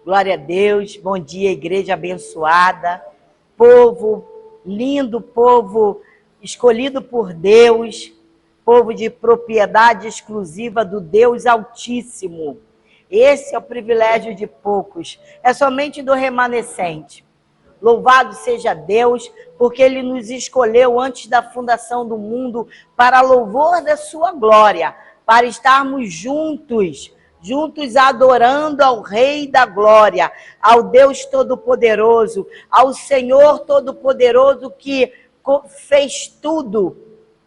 Glória a Deus, bom dia, igreja abençoada, povo lindo, povo escolhido por Deus, povo de propriedade exclusiva do Deus Altíssimo. Esse é o privilégio de poucos, é somente do remanescente. Louvado seja Deus, porque Ele nos escolheu antes da fundação do mundo para louvor da sua glória, para estarmos juntos adorando ao Rei da Glória, ao Deus Todo-Poderoso, ao Senhor Todo-Poderoso que fez tudo,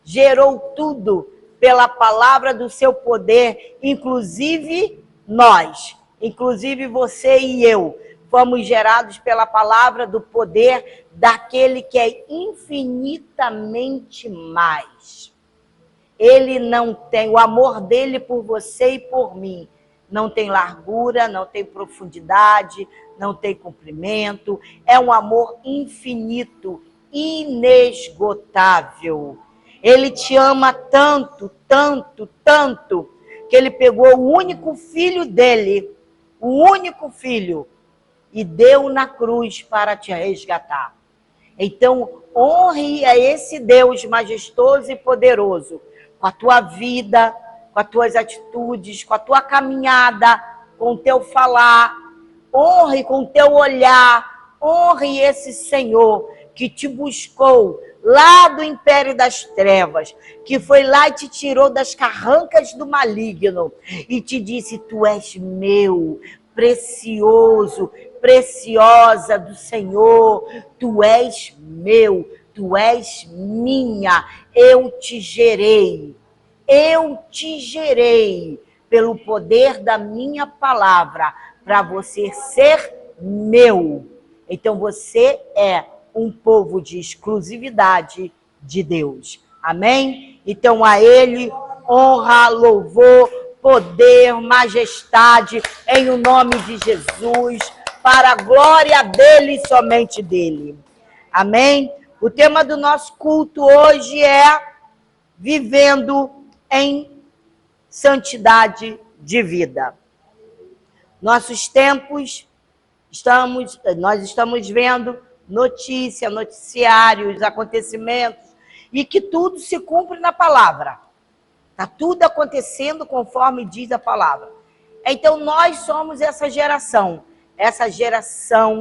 gerou tudo pela palavra do seu poder, inclusive nós, inclusive você e eu, fomos gerados pela palavra do poder daquele que é infinitamente mais. Ele não tem, o amor dele por você e por mim, não tem largura, não tem profundidade, não tem comprimento, é um amor infinito, inesgotável. Ele te ama tanto, tanto, tanto, que ele pegou o único filho dele, o único filho, e deu na cruz para te resgatar. Então, honre a esse Deus majestoso e poderoso, com a tua vida, com as tuas atitudes, com a tua caminhada, com o teu falar, honre com o teu olhar, honre esse Senhor que te buscou lá do império das trevas, que foi lá e te tirou das carrancas do maligno e te disse: tu és meu, precioso, preciosa do Senhor, tu és meu, tu és minha, eu te gerei pelo poder da minha palavra, para você ser meu. Então você é um povo de exclusividade de Deus. Amém? Então a Ele honra, louvor, poder, majestade, em o nome de Jesus, para a glória dele e somente dele. Amém? O tema do nosso culto hoje é vivendo em santidade de vida. Nossos tempos, nós estamos vendo noticiários, acontecimentos, e que tudo se cumpre na palavra. Está tudo acontecendo conforme diz a palavra. Então nós somos essa geração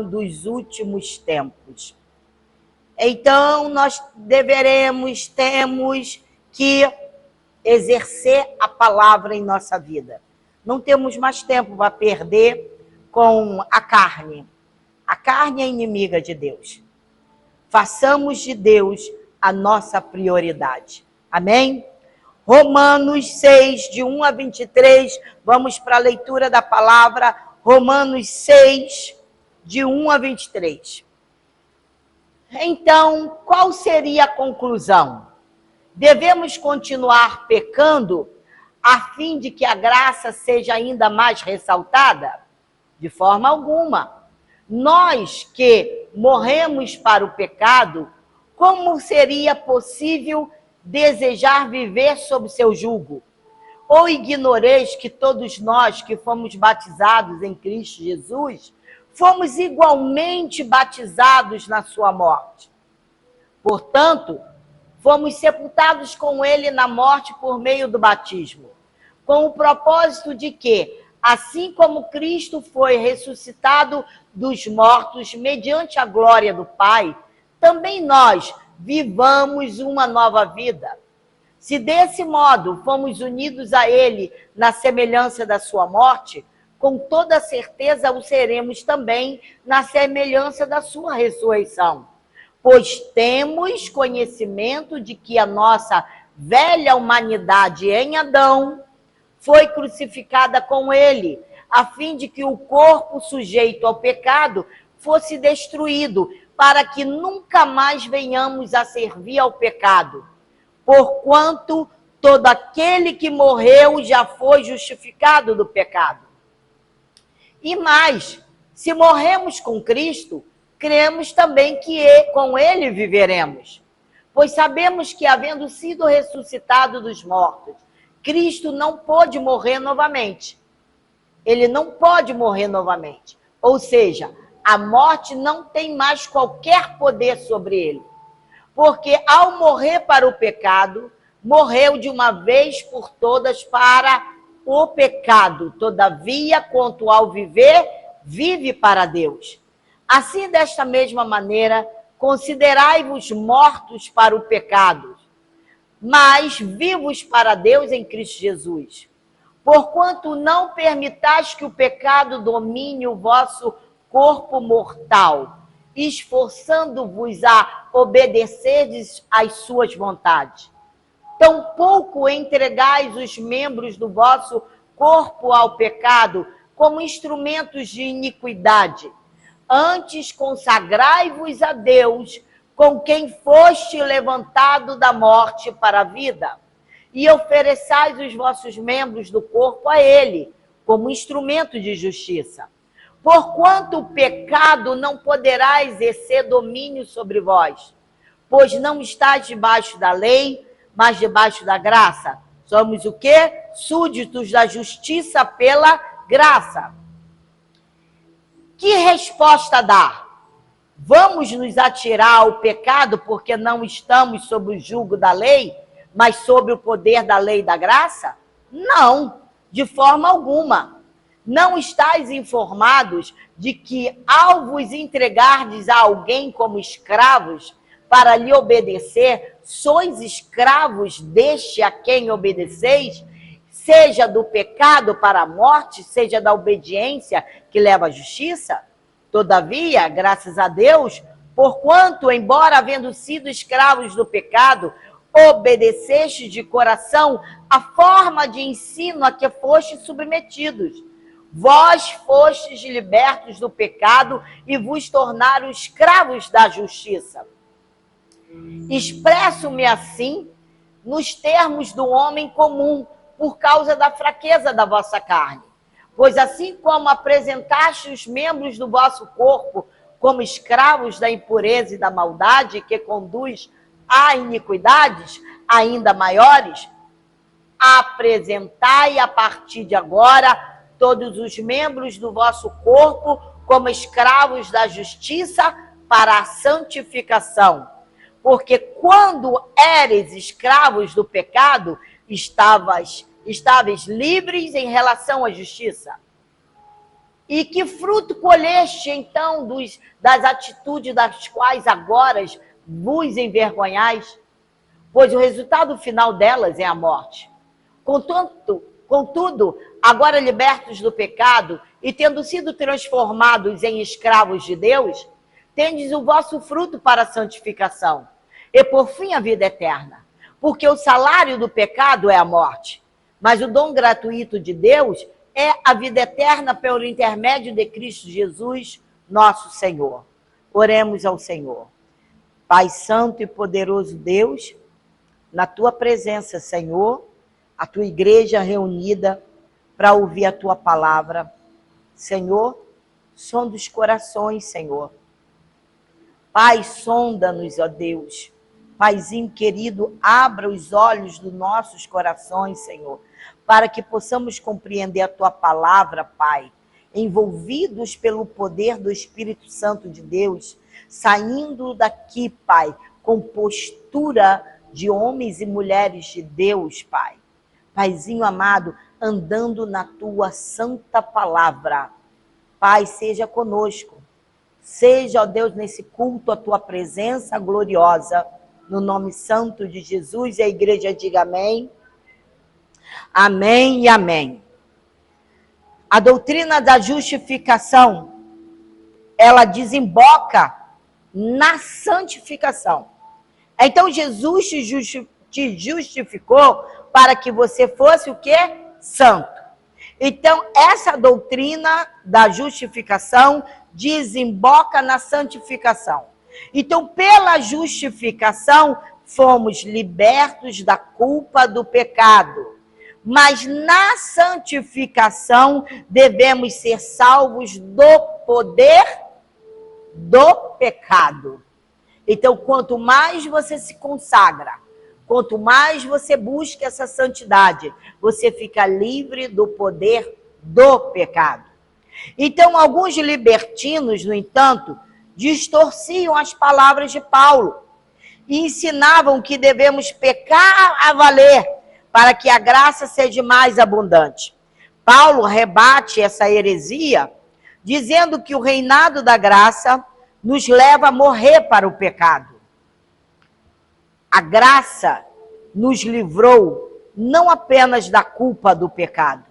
dos últimos tempos. Então nós temos que exercer a palavra em nossa vida. Não temos mais tempo para perder com a carne. A carne é inimiga de Deus. Façamos de Deus a nossa prioridade. Amém? Romanos 6, de 1 a 23, vamos para a leitura da palavra. Romanos 6, de 1 a 23. Então, qual seria a conclusão? Devemos continuar pecando a fim de que a graça seja ainda mais ressaltada? De forma alguma. Nós que morremos para o pecado, como seria possível desejar viver sob seu jugo? Ou ignoreis que todos nós que fomos batizados em Cristo Jesus, fomos igualmente batizados na sua morte? Portanto, fomos sepultados com ele na morte por meio do batismo, com o propósito de que, assim como Cristo foi ressuscitado dos mortos mediante a glória do Pai, também nós vivamos uma nova vida. Se desse modo fomos unidos a ele na semelhança da sua morte, com toda certeza o seremos também na semelhança da sua ressurreição. Pois temos conhecimento de que a nossa velha humanidade em Adão foi crucificada com ele, a fim de que o corpo sujeito ao pecado fosse destruído, para que nunca mais venhamos a servir ao pecado. Porquanto todo aquele que morreu já foi justificado do pecado. E mais, se morremos com Cristo, cremos também que com ele viveremos. Pois sabemos que, havendo sido ressuscitado dos mortos, Cristo não pôde morrer novamente. Ele não pode morrer novamente. Ou seja, a morte não tem mais qualquer poder sobre ele. Porque ao morrer para o pecado, morreu de uma vez por todas para o pecado. Todavia, quanto ao viver, vive para Deus. Assim, desta mesma maneira, considerai-vos mortos para o pecado, mas vivos para Deus em Cristo Jesus. Porquanto não permitais que o pecado domine o vosso corpo mortal, esforçando-vos a obedecerdes às suas vontades. Tampouco entregais os membros do vosso corpo ao pecado como instrumentos de iniquidade. Antes consagrai-vos a Deus, com quem foste levantado da morte para a vida, e ofereçais os vossos membros do corpo a ele, como instrumento de justiça. Porquanto o pecado não poderá exercer domínio sobre vós, pois não estáis debaixo da lei, mas debaixo da graça. Somos o quê? Súditos da justiça pela graça. Que resposta dar? Vamos nos atirar ao pecado porque não estamos sob o jugo da lei, mas sob o poder da lei e da graça? Não, de forma alguma. Não estáis informados de que, ao vos entregardes a alguém como escravos para lhe obedecer, sois escravos deste a quem obedeceis, seja do pecado para a morte, seja da obediência que leva à justiça? Todavia, graças a Deus, porquanto, embora havendo sido escravos do pecado, obedecestes de coração a forma de ensino a que fostes submetidos. Vós fostes libertos do pecado e vos tornaram escravos da justiça. Expresso-me assim nos termos do homem comum, por causa da fraqueza da vossa carne. Pois assim como apresentaste os membros do vosso corpo como escravos da impureza e da maldade, que conduz a iniquidades ainda maiores, apresentai a partir de agora todos os membros do vosso corpo como escravos da justiça para a santificação. Porque quando eres escravos do pecado, estavas livres em relação à justiça. E que fruto colheste, então, das atitudes das quais agora vos envergonhais? Pois o resultado final delas é a morte. Contudo, agora libertos do pecado e tendo sido transformados em escravos de Deus, tendes o vosso fruto para a santificação, e por fim a vida eterna. Porque o salário do pecado é a morte, mas o dom gratuito de Deus é a vida eterna pelo intermédio de Cristo Jesus, nosso Senhor. Oremos ao Senhor. Pai santo e poderoso Deus, na tua presença, Senhor, a tua igreja reunida para ouvir a tua palavra. Senhor, sonda os corações, Senhor. Pai, sonda-nos, ó Deus. Paizinho querido, abra os olhos dos nossos corações, Senhor, para que possamos compreender a tua palavra, Pai, envolvidos pelo poder do Espírito Santo de Deus, saindo daqui, Pai, com postura de homens e mulheres de Deus, Pai. Paizinho amado, andando na tua santa palavra. Pai, seja conosco. Seja, ó Deus, nesse culto a tua presença gloriosa. No nome santo de Jesus, e a igreja diga amém. Amém e amém. A doutrina da justificação, ela desemboca na santificação. Então, Jesus te justificou para que você fosse o quê? Santo. Então, essa doutrina da justificação desemboca na santificação. Então, pela justificação, fomos libertos da culpa do pecado. Mas na santificação, devemos ser salvos do poder do pecado. Então, quanto mais você se consagra, quanto mais você busca essa santidade, você fica livre do poder do pecado. Então, alguns libertinos, no entanto, distorciam as palavras de Paulo e ensinavam que devemos pecar a valer para que a graça seja mais abundante. Paulo rebate essa heresia, dizendo que o reinado da graça nos leva a morrer para o pecado. A graça nos livrou não apenas da culpa do pecado.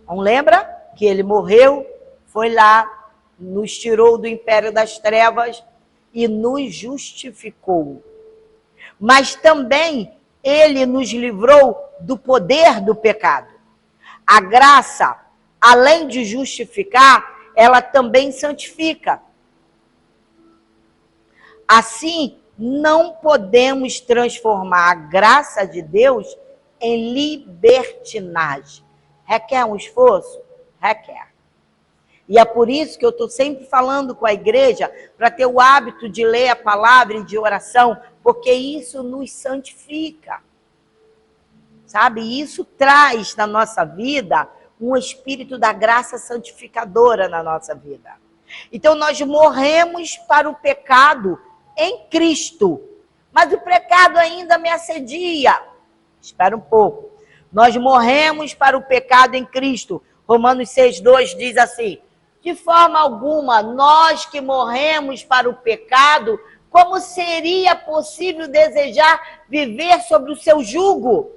Não lembra que ele morreu, foi lá, nos tirou do império das trevas e nos justificou. Mas também ele nos livrou do poder do pecado. A graça, além de justificar, ela também santifica. Assim, não podemos transformar a graça de Deus em libertinagem. Requer um esforço? Requer. E é por isso que eu estou sempre falando com a igreja, para ter o hábito de ler a palavra e de oração, porque isso nos santifica. Sabe? Isso traz na nossa vida um espírito da graça santificadora na nossa vida. Então, nós morremos para o pecado em Cristo, mas o pecado ainda me assedia. Espera um pouco. Nós morremos para o pecado em Cristo. Romanos 6,2 diz assim: de forma alguma, nós que morremos para o pecado, como seria possível desejar viver sobre o seu jugo?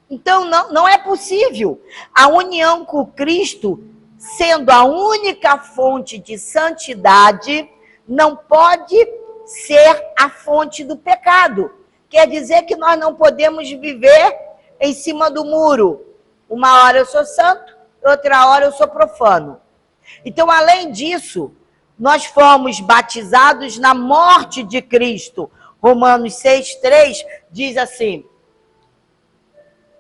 Então, não é possível. A união com Cristo, sendo a única fonte de santidade, não pode ser a fonte do pecado. Quer dizer que nós não podemos viver em cima do muro. Uma hora eu sou santo, outra hora eu sou profano. Então, além disso, nós fomos batizados na morte de Cristo. Romanos 6,3 diz assim: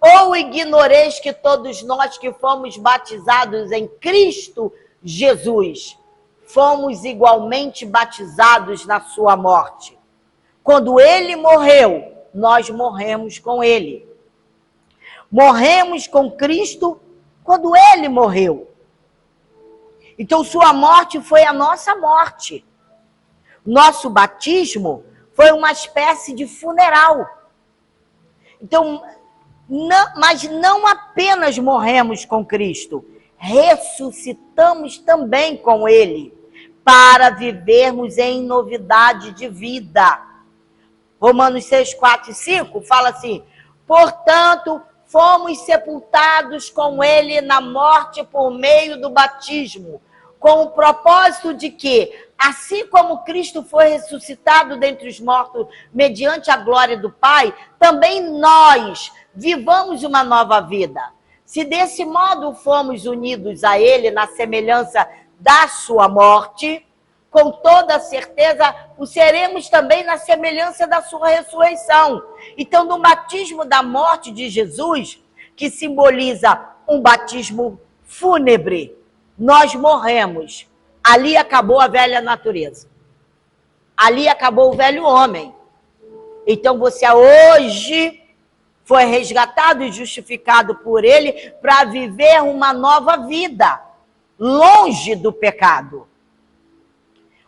ou ignoreis que todos nós que fomos batizados em Cristo Jesus, fomos igualmente batizados na sua morte. Quando ele morreu, nós morremos com ele. Morremos com Cristo quando ele morreu. Então, sua morte foi a nossa morte. Nosso batismo foi uma espécie de funeral. Então, mas não apenas morremos com Cristo, ressuscitamos também com ele, para vivermos em novidade de vida. Romanos 6, 4 e 5 fala assim: portanto, fomos sepultados com ele na morte por meio do batismo, com o propósito de que, assim como Cristo foi ressuscitado dentre os mortos mediante a glória do Pai, também nós vivamos uma nova vida. Se desse modo fomos unidos a ele na semelhança da sua morte, com toda certeza o seremos também na semelhança da sua ressurreição. Então, no batismo da morte de Jesus, que simboliza um batismo fúnebre, nós morremos. Ali acabou a velha natureza. Ali acabou o velho homem. Então, você hoje foi resgatado e justificado por ele para viver uma nova vida, longe do pecado.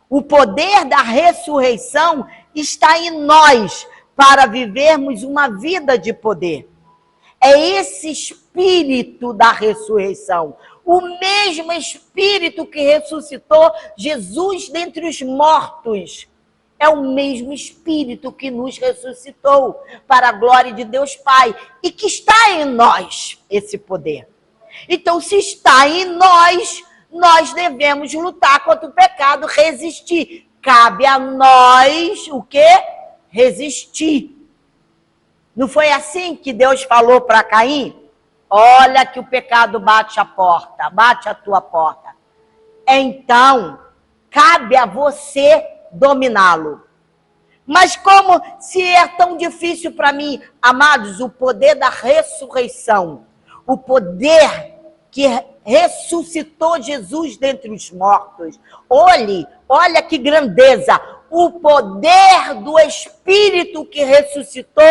O poder da ressurreição está em nós para vivermos uma vida de poder. É esse espírito da ressurreição, o mesmo espírito que ressuscitou Jesus dentre os mortos, é o mesmo espírito que nos ressuscitou para a glória de Deus Pai e que está em nós esse poder. Então, se está em nós, nós devemos lutar contra o pecado, resistir. Cabe a nós o quê? Resistir. Não foi assim que Deus falou para Caim? Olha que o pecado bate a porta, bate a tua porta. Então, cabe a você dominá-lo. Mas como se é tão difícil para mim, amados, o poder da ressurreição, o poder que ressuscitou Jesus dentre os mortos. Olha que grandeza, o poder do Espírito que ressuscitou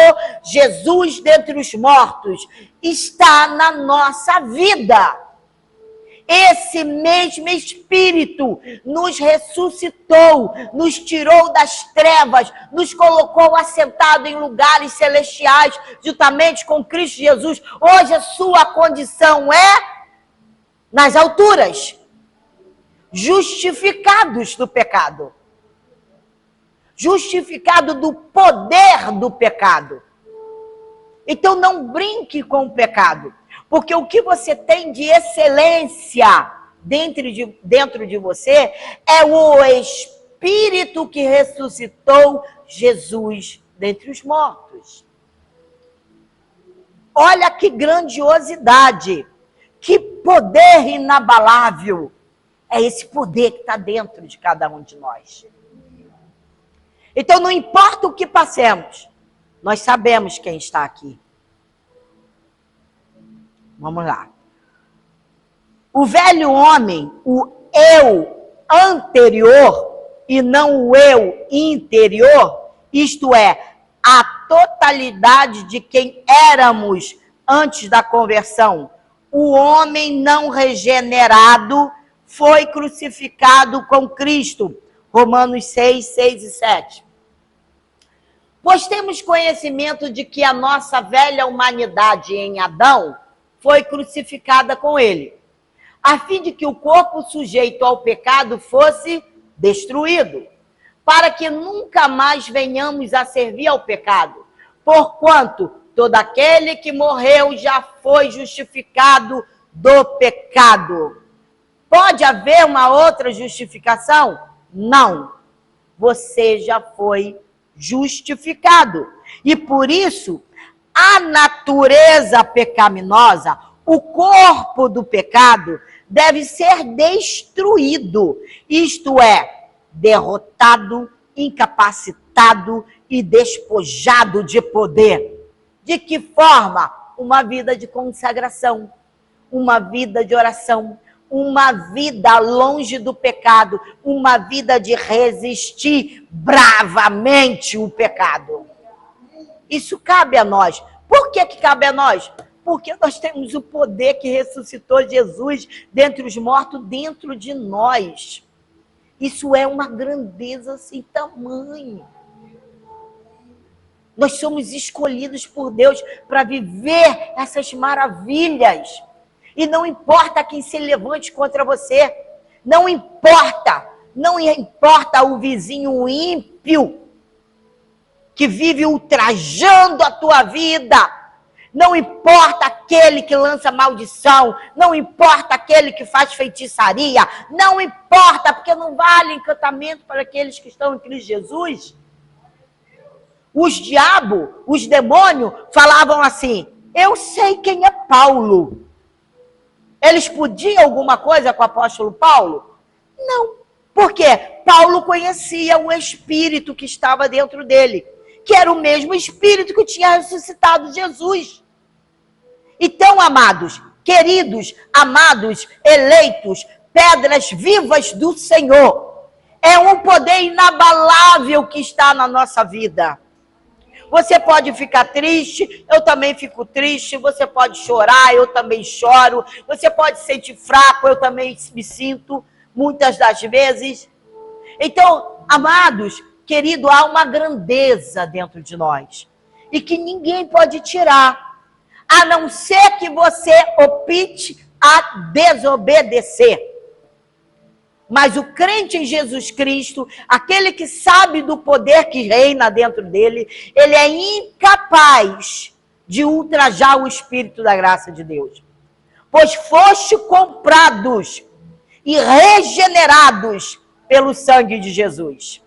Jesus dentre os mortos está na nossa vida. Esse mesmo Espírito nos ressuscitou, nos tirou das trevas, nos colocou assentado em lugares celestiais, juntamente com Cristo Jesus. Hoje a sua condição é nas alturas, justificados do pecado, justificado do poder do pecado. Então não brinque com o pecado. Porque o que você tem de excelência dentro de você é o Espírito que ressuscitou Jesus dentre os mortos. Olha que grandiosidade, que poder inabalável. É esse poder que está dentro de cada um de nós. Então não importa o que passemos, nós sabemos quem está aqui. Vamos lá. O velho homem, o eu anterior e não o eu interior, isto é, a totalidade de quem éramos antes da conversão, o homem não regenerado foi crucificado com Cristo. Romanos 6, 6 e 7. Pois temos conhecimento de que a nossa velha humanidade em Adão foi crucificada com ele, a fim de que o corpo sujeito ao pecado fosse destruído, para que nunca mais venhamos a servir ao pecado, porquanto todo aquele que morreu já foi justificado do pecado. Pode haver uma outra justificação? Não. Você já foi justificado. E por isso, a natureza pecaminosa, o corpo do pecado, deve ser destruído. Isto é, derrotado, incapacitado e despojado de poder. De que forma? Uma vida de consagração, uma vida de oração, uma vida longe do pecado, uma vida de resistir bravamente o pecado. Isso cabe a nós. Por que cabe a nós? Porque nós temos o poder que ressuscitou Jesus dentre os mortos dentro de nós. Isso é uma grandeza sem tamanho. Nós somos escolhidos por Deus para viver essas maravilhas. E não importa quem se levante contra você. Não importa. Não importa o vizinho ímpio que vive ultrajando a tua vida. Não importa aquele que lança maldição. Não importa aquele que faz feitiçaria. Não importa, porque não vale encantamento para aqueles que estão em Cristo Jesus. Os diabos, os demônios, falavam assim: eu sei quem é Paulo. Eles podiam alguma coisa com o apóstolo Paulo? Não. Por quê? Paulo conhecia o Espírito que estava dentro dele, que era o mesmo Espírito que tinha ressuscitado Jesus. Então, amados, queridos, amados, eleitos, pedras vivas do Senhor, é um poder inabalável que está na nossa vida. Você pode ficar triste, eu também fico triste. Você pode chorar, eu também choro. Você pode se sentir fraco, eu também me sinto, muitas das vezes. Então, amados, querido, há uma grandeza dentro de nós. E que ninguém pode tirar, a não ser que você opte a desobedecer. Mas o crente em Jesus Cristo, aquele que sabe do poder que reina dentro dele, ele é incapaz de ultrajar o Espírito da graça de Deus. Pois foste comprados e regenerados pelo sangue de Jesus.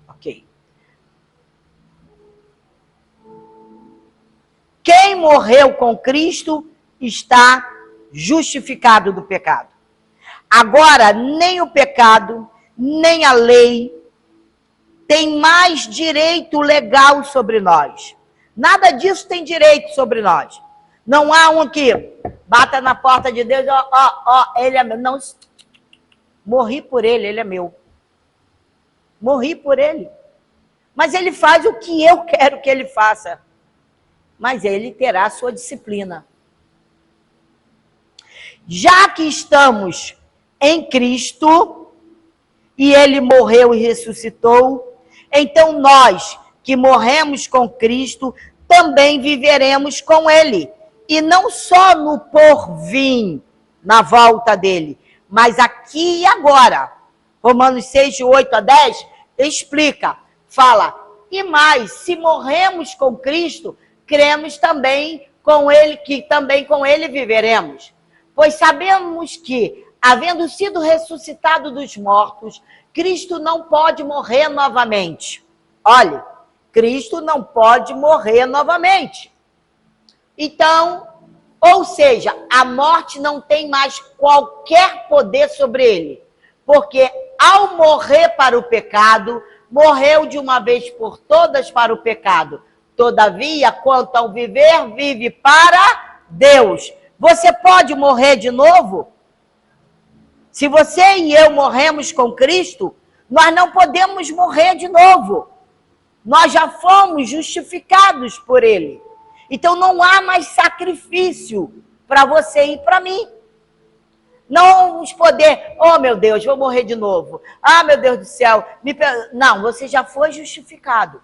Ok. Quem morreu com Cristo está justificado do pecado. Agora, nem o pecado, nem a lei tem mais direito legal sobre nós. Nada disso tem direito sobre nós. Não há um que bata na porta de Deus, ele é meu. Não, morri por ele, ele é meu. Morri por ele. Mas ele faz o que eu quero que ele faça. mas ele terá a sua disciplina. Já que estamos em Cristo, e ele morreu e ressuscitou, então nós que morremos com Cristo, também viveremos com ele. E não só no porvir, na volta dele, mas aqui e agora. Romanos 6, de 8 a 10, explica, fala, e mais, se morremos com Cristo, cremos também com ele, que também com ele viveremos. Pois sabemos que, havendo sido ressuscitado dos mortos, Cristo não pode morrer novamente. Olha, Cristo não pode morrer novamente. Então, ou seja, a morte não tem mais qualquer poder sobre ele. Porque ao morrer para o pecado, morreu de uma vez por todas para o pecado. Todavia, quanto ao viver, vive para Deus. Você pode morrer de novo? Se você e eu morremos com Cristo, nós não podemos morrer de novo. Nós já fomos justificados por ele. Então não há mais sacrifício para você e para mim. Não vamos poder, oh meu Deus, vou morrer de novo. Ah, meu Deus do céu. Não, você já foi justificado.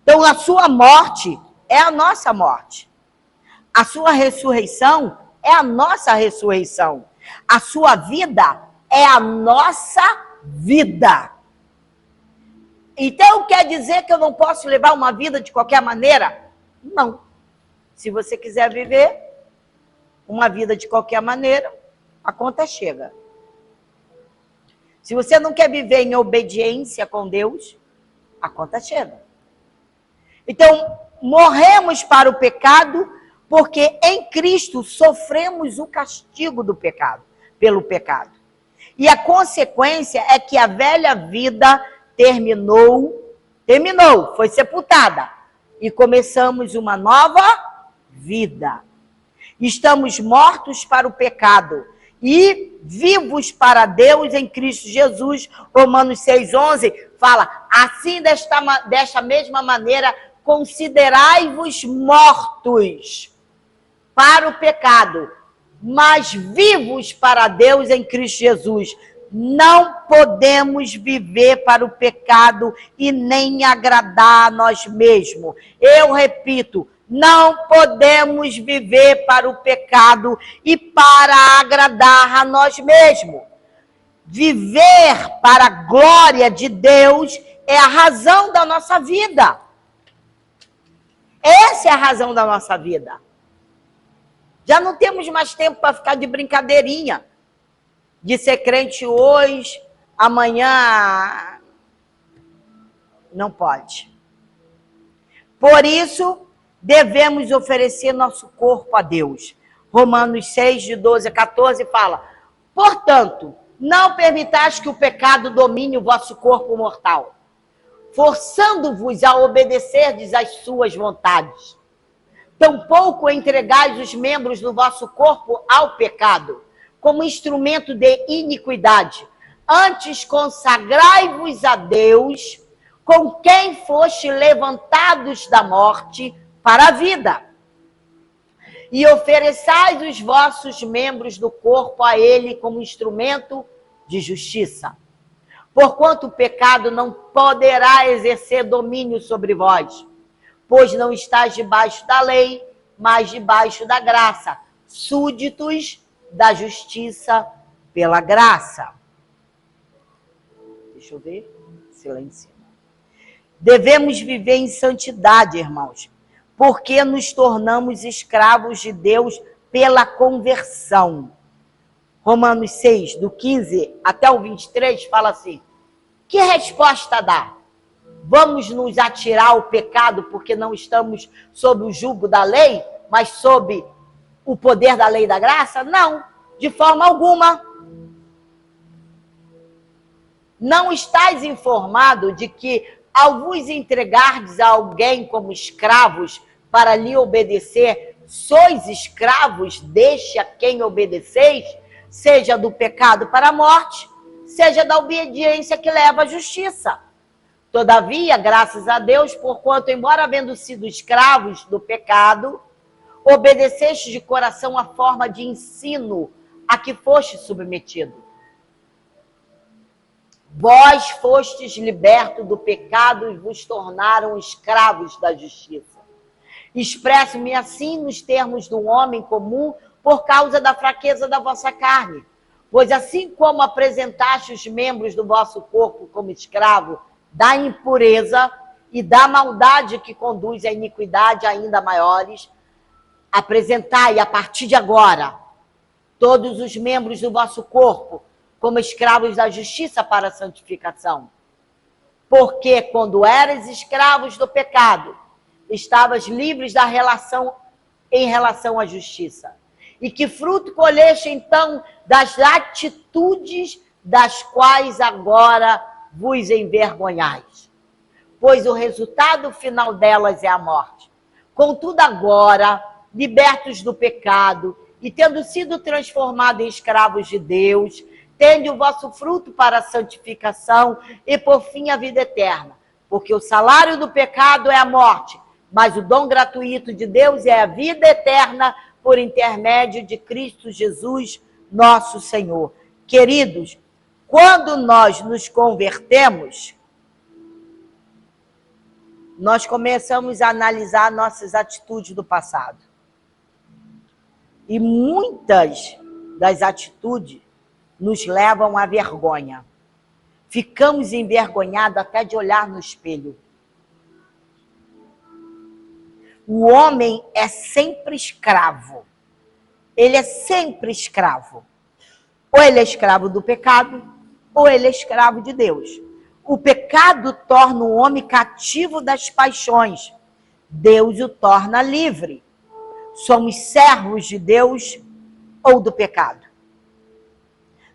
Então a sua morte é a nossa morte. A sua ressurreição é a nossa ressurreição. A sua vida é a nossa vida. Então quer dizer que eu não posso levar uma vida de qualquer maneira? Não. Se você quiser viver uma vida de qualquer maneira, a conta chega. Se você não quer viver em obediência com Deus, a conta chega. Então, morremos para o pecado, porque em Cristo sofremos o castigo do pecado, pelo pecado. E a consequência é que a velha vida terminou, foi sepultada. E começamos uma nova vida. Estamos mortos para o pecado e vivos para Deus em Cristo Jesus. Romanos 6,11 fala, assim desta mesma maneira, considerai-vos mortos para o pecado, mas vivos para Deus em Cristo Jesus. Não podemos viver para o pecado e nem agradar a nós mesmos. Eu repito, não podemos viver para o pecado e para agradar a nós mesmos. Viver para a glória de Deus é a razão da nossa vida. Essa é a razão da nossa vida. Já não temos mais tempo para ficar de brincadeirinha. De ser crente hoje, amanhã... Não pode. Por isso, devemos oferecer nosso corpo a Deus. Romanos 6, de 12 a 14 fala, portanto, não permitais que o pecado domine o vosso corpo mortal, forçando-vos a obedecerdes às suas vontades. Tampouco entregais os membros do vosso corpo ao pecado, como instrumento de iniquidade. Antes consagrai-vos a Deus, com quem foste levantados da morte para a vida. E ofereçais os vossos membros do corpo a ele como instrumento de justiça. Porquanto o pecado não poderá exercer domínio sobre vós, pois não estáis debaixo da lei, mas debaixo da graça, súditos da justiça pela graça. Deixa eu ver. Silêncio. Devemos viver em santidade, irmãos, porque nos tornamos escravos de Deus pela conversão. Romanos 6, do 15 até o 23, fala assim, que resposta dá? Vamos nos atirar ao pecado porque não estamos sob o jugo da lei, mas sob o poder da lei da graça? Não, de forma alguma. Não estáis informado de que, ao vos entregardes a alguém como escravos para lhe obedecer, sois escravos deste a quem obedeceis, seja do pecado para a morte, seja da obediência que leva à justiça. Todavia, graças a Deus, porquanto, embora havendo sido escravos do pecado, obedeceste de coração a forma de ensino a que foste submetido. Vós fostes libertos do pecado e vos tornaram escravos da justiça. Expresso-me assim nos termos do homem comum por causa da fraqueza da vossa carne. Pois assim como apresentaste os membros do vosso corpo como escravo da impureza e da maldade que conduz à iniquidade ainda maiores, apresentai a partir de agora todos os membros do vosso corpo como escravos da justiça para a santificação. Porque quando eras escravos do pecado, estavas livres da relação em relação à justiça. E que fruto colheste então das atitudes das quais agora vos envergonhais? Pois o resultado final delas é a morte. Contudo agora, libertos do pecado e tendo sido transformados em escravos de Deus, tende o vosso fruto para a santificação e por fim a vida eterna. Porque o salário do pecado é a morte, mas o dom gratuito de Deus é a vida eterna por intermédio de Cristo Jesus, nosso Senhor. Queridos, quando nós nos convertemos, nós começamos a analisar nossas atitudes do passado. E muitas das atitudes nos levam à vergonha. Ficamos envergonhados até de olhar no espelho. O homem é sempre escravo. Ele é sempre escravo. Ou ele é escravo do pecado, ou ele é escravo de Deus. O pecado torna o homem cativo das paixões. Deus o torna livre. Somos servos de Deus ou do pecado.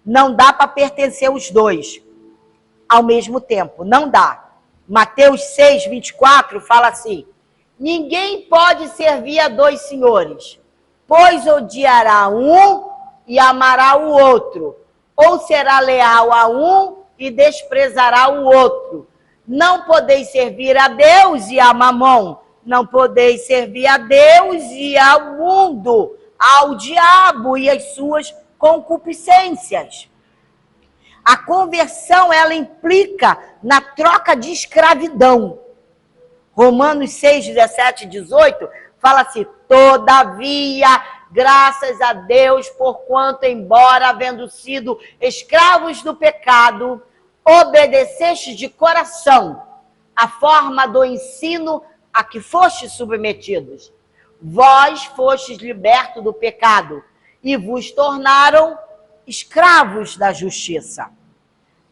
Não dá para pertencer os dois ao mesmo tempo. Não dá. Mateus 6, 24 fala assim: ninguém pode servir a dois senhores, pois odiará um e amará o outro, ou será leal a um e desprezará o outro. Não podeis servir a Deus e a Mamon. Não podeis servir a Deus e ao mundo, ao diabo e às suas concupiscências. A conversão, ela implica na troca de escravidão. Romanos 6, 17 e 18 fala assim: todavia, graças a Deus, porquanto, embora havendo sido escravos do pecado, obedeceste de coração a forma do ensino a que fostes submetidos. Vós fostes libertos do pecado e vos tornaram escravos da justiça.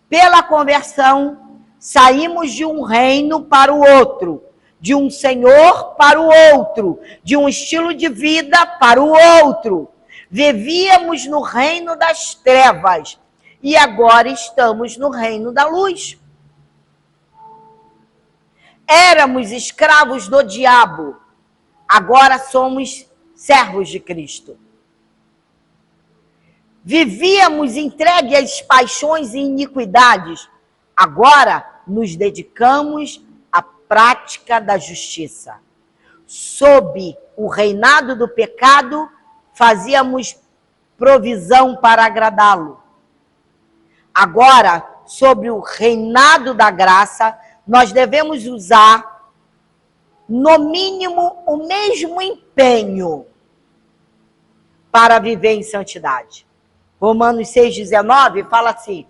Pela conversão, saímos de um reino para o outro, de um senhor para o outro, de um estilo de vida para o outro. Vivíamos no reino das trevas e agora estamos no reino da luz. Éramos escravos do diabo, agora somos servos de Cristo. Vivíamos entregue às paixões e iniquidades, agora nos dedicamos à prática da justiça. Sob o reinado do pecado, fazíamos provisão para agradá-lo. Agora, sobre o reinado da graça, nós devemos usar, no mínimo, o mesmo empenho para viver em santidade. Romanos 6,19 fala assim: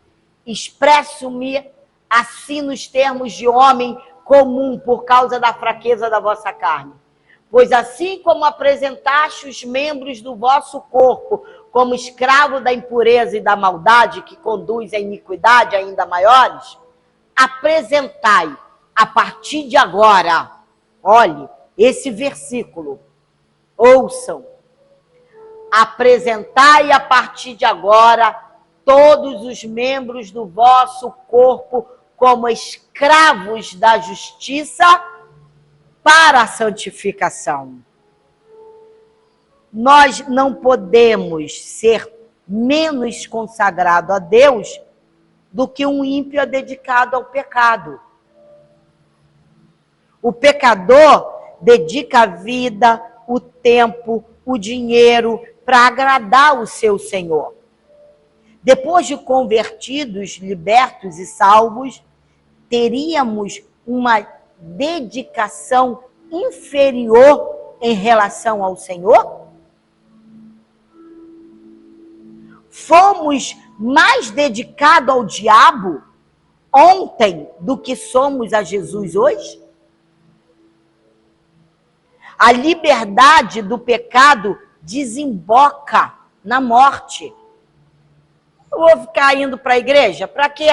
expresso-me assim nos termos de homem comum por causa da fraqueza da vossa carne. Pois assim como apresentaste os membros do vosso corpo como escravo da impureza e da maldade que conduz à iniquidade ainda maiores, apresentai a partir de agora, olhe, esse versículo, ouçam, apresentai a partir de agora todos os membros do vosso corpo como escravos da justiça para a santificação. Nós não podemos ser menos consagrado a Deus do que um ímpio dedicado ao pecado. O pecador dedica a vida, o tempo, o dinheiro para agradar o seu Senhor. Depois de convertidos, libertos e salvos, teríamos uma dedicação inferior em relação ao Senhor? Fomos mais dedicados ao diabo ontem do que somos a Jesus hoje? A liberdade do pecado desemboca na morte. Eu vou ficar indo para a igreja? Para quê?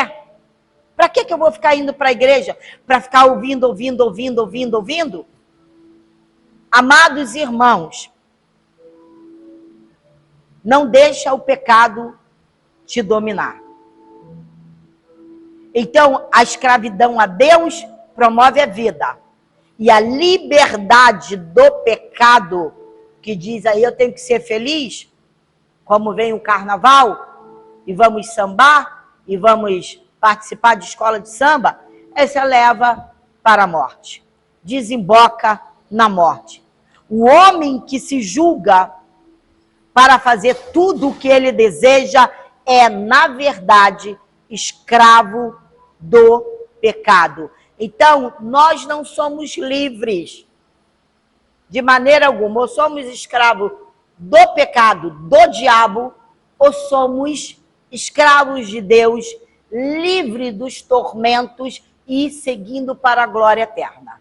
Para que eu vou ficar indo para a igreja? Para ficar ouvindo? Amados irmãos, não deixa o pecado te dominar. Então, a escravidão a Deus promove a vida. E a liberdade do pecado, que diz aí eu tenho que ser feliz, como vem o carnaval, e vamos sambar, e vamos participar de escola de samba, essa leva para a morte. Desemboca na morte. O homem que se julga para fazer tudo o que ele deseja é, na verdade, escravo do pecado. Então, nós não somos livres de maneira alguma. Ou somos escravos do pecado, do diabo, ou somos escravos de Deus, livre dos tormentos e seguindo para a glória eterna.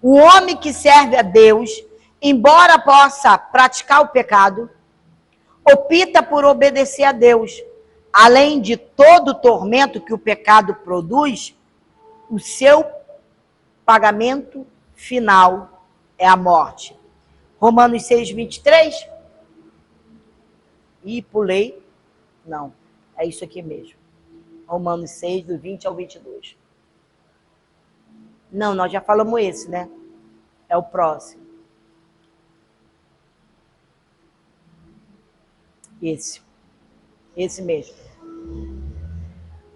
O homem que serve a Deus, embora possa praticar o pecado, opta por obedecer a Deus. Além de todo o tormento que o pecado produz, o seu pagamento final é a morte. Romanos 6, 23. Ih, pulei. Não, é isso aqui mesmo. Romanos 6, do 20 ao 22. Não, nós já falamos esse, né? É o próximo. Esse mesmo.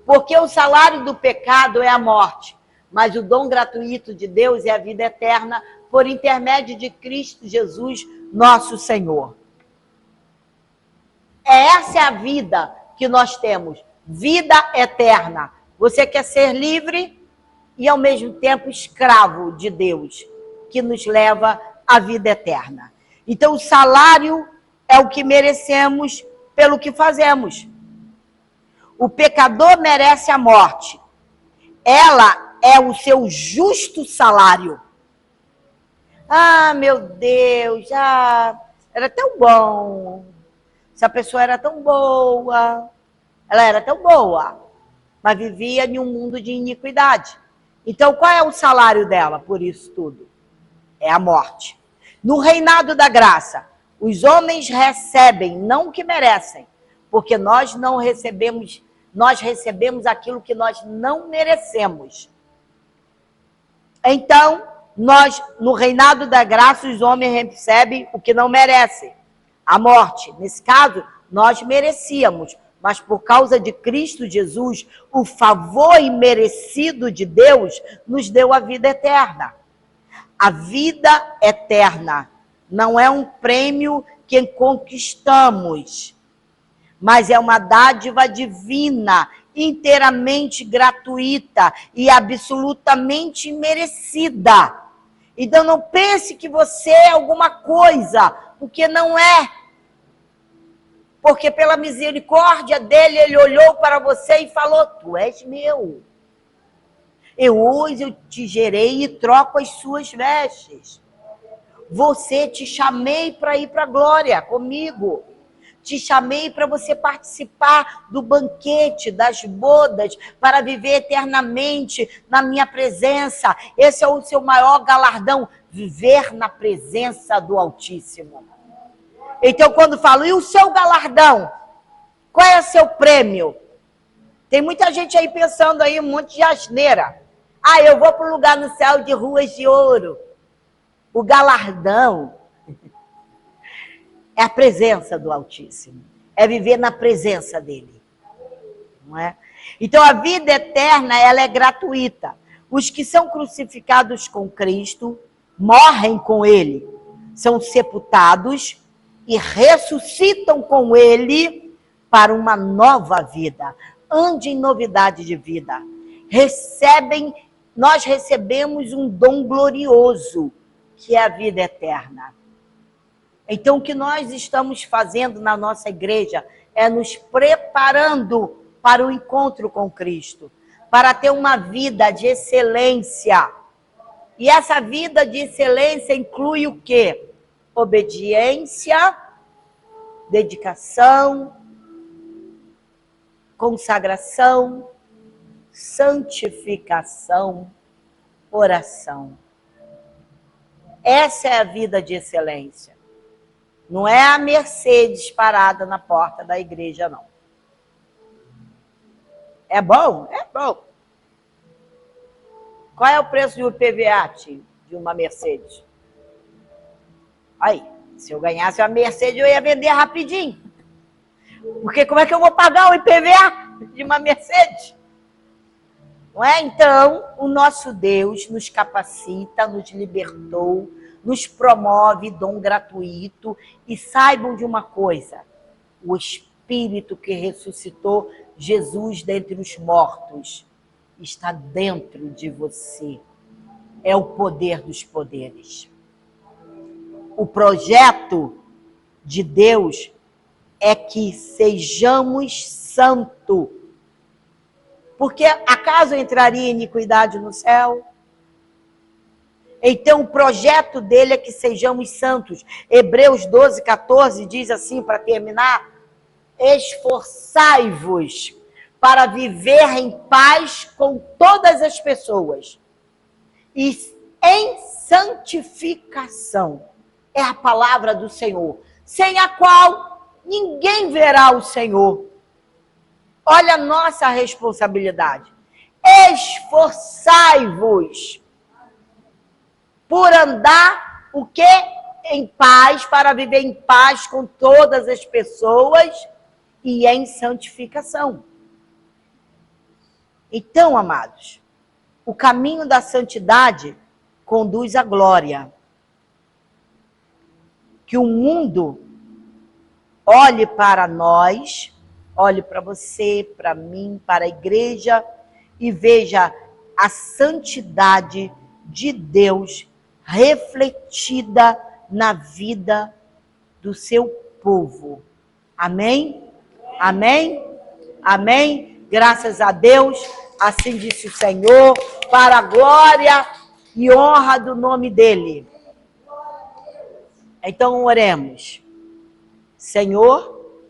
Porque o salário do pecado é a morte, mas o dom gratuito de Deus é a vida eterna por intermédio de Cristo Jesus, nosso Senhor. Essa é a vida que nós temos, vida eterna. Você quer ser livre e ao mesmo tempo escravo de Deus, que nos leva à vida eterna. Então o salário é o que merecemos pelo que fazemos. O pecador merece a morte. Ela é o seu justo salário. Ah, meu Deus, era tão bom. Essa pessoa era tão boa. Ela era tão boa, mas vivia em um mundo de iniquidade. Então, qual é o salário dela por isso tudo? É a morte. No reinado da graça, os homens recebem, não o que merecem, porque nós não recebemos, nós recebemos aquilo que nós não merecemos. Então, nós, no reinado da graça, os homens recebem o que não merecem, a morte. Nesse caso, nós merecíamos, mas por causa de Cristo Jesus, o favor imerecido de Deus nos deu a vida eterna. A vida eterna não é um prêmio que conquistamos, mas é uma dádiva divina, inteiramente gratuita e absolutamente merecida. Então não pense que você é alguma coisa, porque não é. Porque pela misericórdia dele, ele olhou para você e falou: tu és meu. Hoje eu te gerei e troco as suas vestes. Você, te chamei para ir para a glória comigo. Te chamei para você participar do banquete, das bodas, para viver eternamente na minha presença. Esse é o seu maior galardão, viver na presença do Altíssimo. Então, quando falo, e o seu galardão? Qual é o seu prêmio? Tem muita gente aí pensando aí, um monte de asneira. Ah, eu vou para um lugar no céu de ruas de ouro. O galardão é a presença do Altíssimo. É viver na presença dele. Não é? Então, a vida eterna, ela é gratuita. Os que são crucificados com Cristo morrem com Ele, são sepultados e ressuscitam com Ele para uma nova vida. Ande em novidade de vida. Nós recebemos um dom glorioso, que é a vida eterna. Então, o que nós estamos fazendo na nossa igreja é nos preparando para o encontro com Cristo, para ter uma vida de excelência. E essa vida de excelência inclui o quê? Obediência, dedicação, consagração, santificação, oração. Essa é a vida de excelência. Não é a Mercedes parada na porta da igreja, não. É bom? É bom. Qual é o preço de um IPVA de uma Mercedes? Aí, se eu ganhasse uma Mercedes, eu ia vender rapidinho. Porque como é que eu vou pagar o IPVA de uma Mercedes? Não é? Então, o nosso Deus nos capacita, nos libertou, nos promove dom gratuito. E saibam de uma coisa: o Espírito que ressuscitou Jesus dentre os mortos está dentro de você. É o poder dos poderes. O projeto de Deus é que sejamos santos. Porque acaso entraria iniquidade no céu? Então o projeto dele é que sejamos santos. Hebreus 12, 14 diz assim, para terminar: esforçai-vos para viver em paz com todas as pessoas. E em santificação é a palavra do Senhor, sem a qual ninguém verá o Senhor. Olha a nossa responsabilidade. Esforçai-vos por andar o quê? Em paz, para viver em paz com todas as pessoas e em santificação. Então, amados, o caminho da santidade conduz à glória. Que o mundo olhe para nós, olhe para você, para mim, para a igreja e veja a santidade de Deus refletida na vida do seu povo. Amém? Amém? Amém? Graças a Deus, assim disse o Senhor, para a glória e honra do nome dEle. Então oremos. Senhor,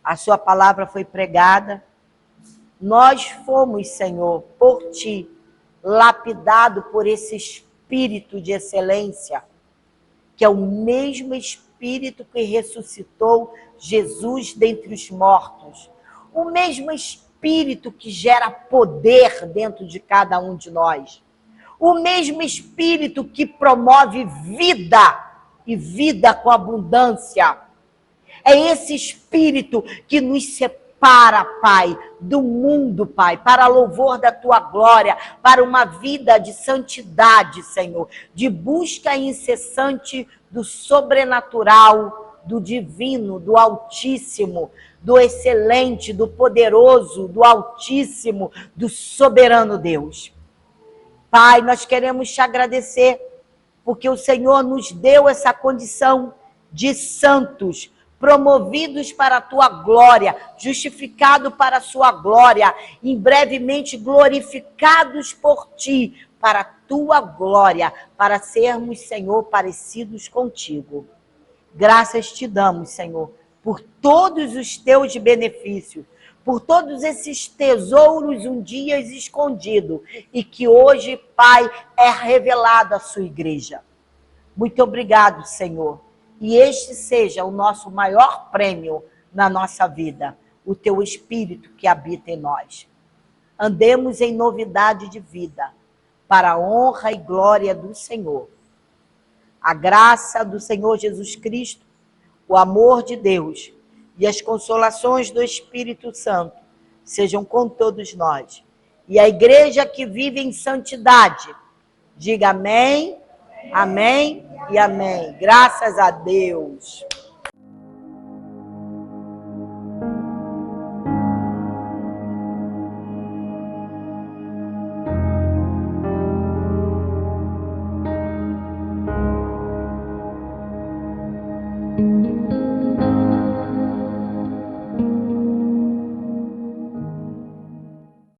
a sua palavra foi pregada. Nós fomos, Senhor, por ti, lapidado por esse espírito de excelência, que é o mesmo espírito que ressuscitou Jesus dentre os mortos. O mesmo espírito que gera poder dentro de cada um de nós. O mesmo espírito que promove vida e vida com abundância. É esse espírito que nos separa, Pai, do mundo, Pai, para louvor da tua glória, para uma vida de santidade, Senhor, de busca incessante do sobrenatural, do divino, do altíssimo, do excelente, do poderoso, do altíssimo, do soberano Deus. Pai, nós queremos te agradecer, porque o Senhor nos deu essa condição de santos, promovidos para a tua glória, justificados para a sua glória, em brevemente glorificados por ti, para a tua glória, para sermos, Senhor, parecidos contigo. Graças te damos, Senhor, por todos os teus benefícios, por todos esses tesouros um dia escondidos e que hoje, Pai, é revelado à sua igreja. Muito obrigado, Senhor. E este seja o nosso maior prêmio na nossa vida, o teu Espírito que habita em nós. Andemos em novidade de vida, para a honra e glória do Senhor. A graça do Senhor Jesus Cristo, o amor de Deus e as consolações do Espírito Santo sejam com todos nós e a igreja que vive em santidade. Diga amém, amém e amém. Graças a Deus.